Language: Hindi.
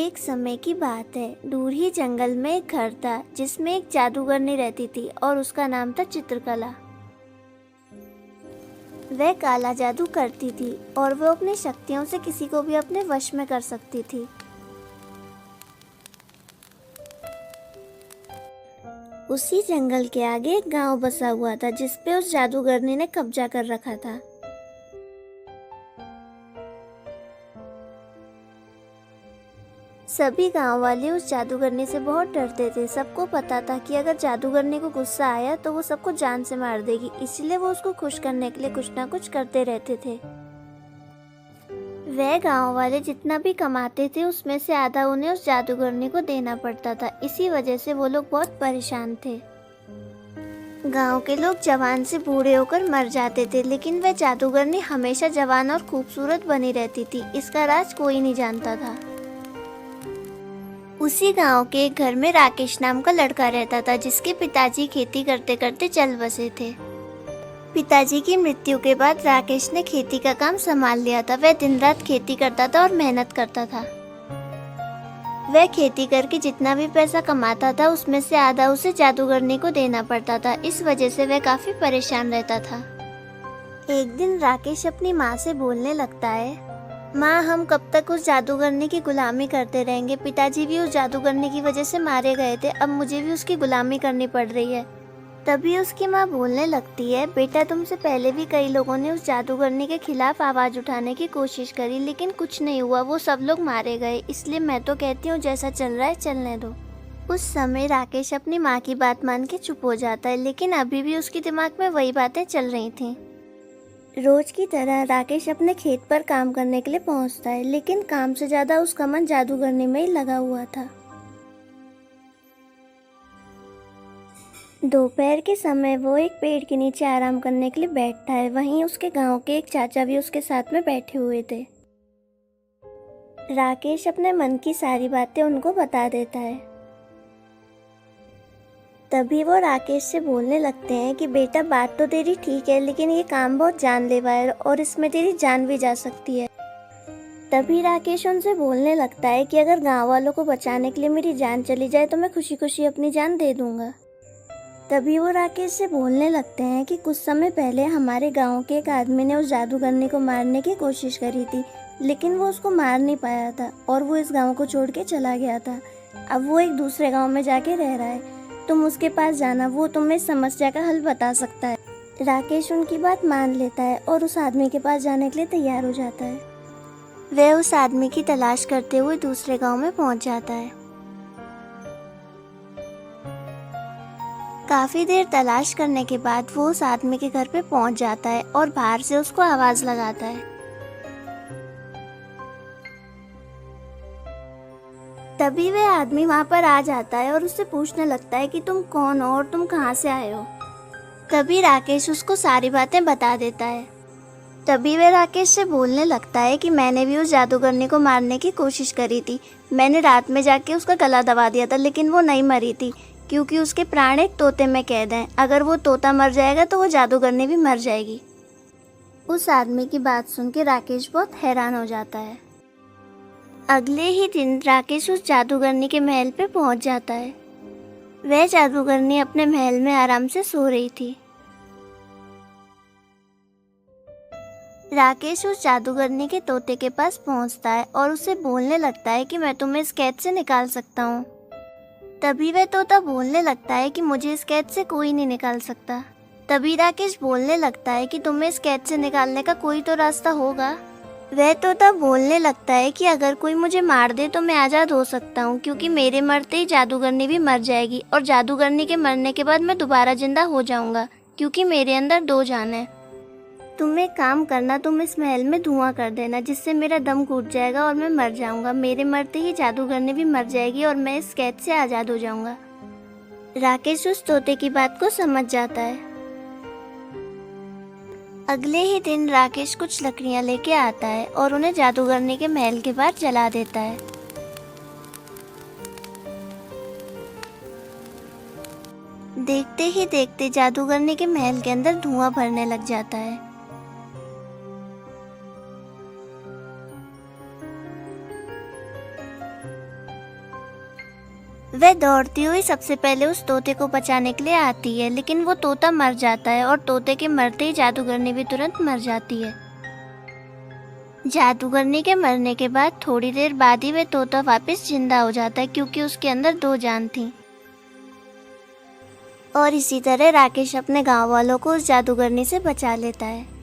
एक समय की बात है। दूर ही जंगल में एक घर था जिसमें एक जादूगरनी रहती थी और उसका नाम था चित्रकला। वह काला जादू करती थी और वो अपनी शक्तियों से किसी को भी अपने वश में कर सकती थी। उसी जंगल के आगे एक गांव बसा हुआ था जिस पे उस जादूगरनी ने कब्जा कर रखा था। सभी गांव वाले उस जादूगरनी से बहुत डरते थे। सबको पता था कि अगर जादूगरनी को गुस्सा आया तो वो सबको जान से मार देगी, इसलिए वो उसको खुश करने के लिए कुछ ना कुछ करते रहते थे। वह गांव वाले जितना भी कमाते थे उसमें से आधा उन्हें उस जादूगरनी को देना पड़ता था। इसी वजह से वो लोग बहुत परेशान थे। गांव के लोग जवान से बूढ़े होकर मर जाते थे, लेकिन वह जादूगरनी हमेशा जवान और खूबसूरत बनी रहती थी। इसका राज कोई नहीं जानता था। उसी गांव के एक घर में राकेश नाम का लड़का रहता था जिसके पिताजी खेती करते करते चल बसे थे। पिताजी की मृत्यु के बाद राकेश ने खेती का काम संभाल लिया था। वह दिन रात खेती करता था और मेहनत करता था। वह खेती करके जितना भी पैसा कमाता था उसमें से आधा उसे जादूगरनी को देना पड़ता था। इस वजह से वह काफी परेशान रहता था। एक दिन राकेश अपनी माँ से बोलने लगता है, माँ, हम कब तक उस जादूगरनी की गुलामी करते रहेंगे? पिताजी भी उस जादूगरनी की वजह से मारे गए थे, अब मुझे भी उसकी गुलामी करनी पड़ रही है। तभी उसकी माँ बोलने लगती है, बेटा, तुमसे पहले भी कई लोगों ने उस जादूगरनी के खिलाफ आवाज़ उठाने की कोशिश करी, लेकिन कुछ नहीं हुआ। वो सब लोग मारे गए। इसलिए मैं तो कहती हूँ जैसा चल रहा है चलने दो। उस समय राकेश अपनी माँ की बात मान के चुप हो जाता है, लेकिन अभी भी उसके दिमाग में वही बातें चल रही थीं। रोज की तरह राकेश अपने खेत पर काम करने के लिए पहुंचता है, लेकिन काम से ज्यादा उसका मन जादूगरनी में ही लगा हुआ था। दोपहर के समय वो एक पेड़ के नीचे आराम करने के लिए बैठता है। वहीं उसके गांव के एक चाचा भी उसके साथ में बैठे हुए थे। राकेश अपने मन की सारी बातें उनको बता देता है। तभी वो राकेश से बोलने लगते हैं कि बेटा, बात तो तेरी ठीक है, लेकिन ये काम बहुत जानलेवा है और इसमें तेरी जान भी जा सकती है। तभी राकेश उनसे बोलने लगता है कि अगर गांव वालों को बचाने के लिए मेरी जान चली जाए तो मैं खुशी खुशी अपनी जान दे दूंगा। तभी वो राकेश से बोलने लगते हैं कि कुछ समय पहले हमारे गांव के एक आदमी ने उस जादूगरनी को मारने की कोशिश करी थी, लेकिन वो उसको मार नहीं पाया था और वो इस गाँव को छोड़ के चला गया था। अब वो एक दूसरे गाँव में जाके रह रहा है। तुम उसके पास जाना, वो तुम्हें समस्या का हल बता सकता है। राकेश उनकी बात मान लेता है और उस आदमी के पास जाने के लिए तैयार हो जाता है। वह उस आदमी की तलाश करते हुए दूसरे गांव में पहुंच जाता है। काफी देर तलाश करने के बाद वो उस आदमी के घर पे पहुंच जाता है और बाहर से उसको आवाज लगाता है। तभी वह आदमी वहां पर आ जाता है और उससे पूछने लगता है कि तुम कौन हो और तुम कहां से आए हो। तभी राकेश उसको सारी बातें बता देता है। तभी वह राकेश से बोलने लगता है कि मैंने भी उस जादूगरनी को मारने की कोशिश करी थी। मैंने रात में जाके उसका गला दबा दिया था, लेकिन वो नहीं मरी थी क्योंकि उसके प्राण एक तोते में कैद हैं। अगर वो तोता मर जाएगा तो वो जादूगरनी भी मर जाएगी। उस आदमी की बात सुन के राकेश बहुत हैरान हो जाता है। अगले ही दिन राकेश उस जादूगरनी के महल पे पहुंच जाता है। वह जादूगरनी अपने महल में आराम से सो रही थी। राकेश उस जादूगरनी के तोते के पास पहुंचता है और उसे बोलने लगता है कि मैं तुम्हें इस कैद से निकाल सकता हूं। तभी वह तोता बोलने लगता है कि मुझे इस कैद से कोई नहीं निकाल सकता। तभी राकेश बोलने लगता है कि तुम्हें इस कैद से निकालने का कोई तो रास्ता होगा। वह तोता बोलने लगता है कि अगर कोई मुझे मार दे तो मैं आज़ाद हो सकता हूँ, क्योंकि मेरे मरते ही जादूगरनी भी मर जाएगी और जादूगरनी के मरने के बाद मैं दोबारा जिंदा हो जाऊंगा, क्योंकि मेरे अंदर 2 जान है। तुम एक काम करना, तुम इस महल में धुआं कर देना जिससे मेरा दम घुट जाएगा और मैं मर जाऊंगा। मेरे मरते ही जादूगरनी भी मर जाएगी और मैं इस कैद से आज़ाद हो जाऊंगा। राकेश उस तोते की बात को समझ जाता है। अगले ही दिन राकेश कुछ लकड़ियां लेके आता है और उन्हें जादूगरनी के महल के बाहर जला देता है। देखते ही देखते जादूगरनी के महल के अंदर धुआं भरने लग जाता है। वह दौड़ती हुई सबसे पहले उस तोते को बचाने के लिए आती है, लेकिन वो तोता मर जाता है और तोते के मरते ही जादूगरनी भी तुरंत मर जाती है। जादूगरनी के मरने के बाद थोड़ी देर बाद ही वह तोता वापस जिंदा हो जाता है, क्योंकि उसके अंदर 2 जान थी। और इसी तरह राकेश अपने गांव वालों को उस जादूगरनी से बचा लेता है।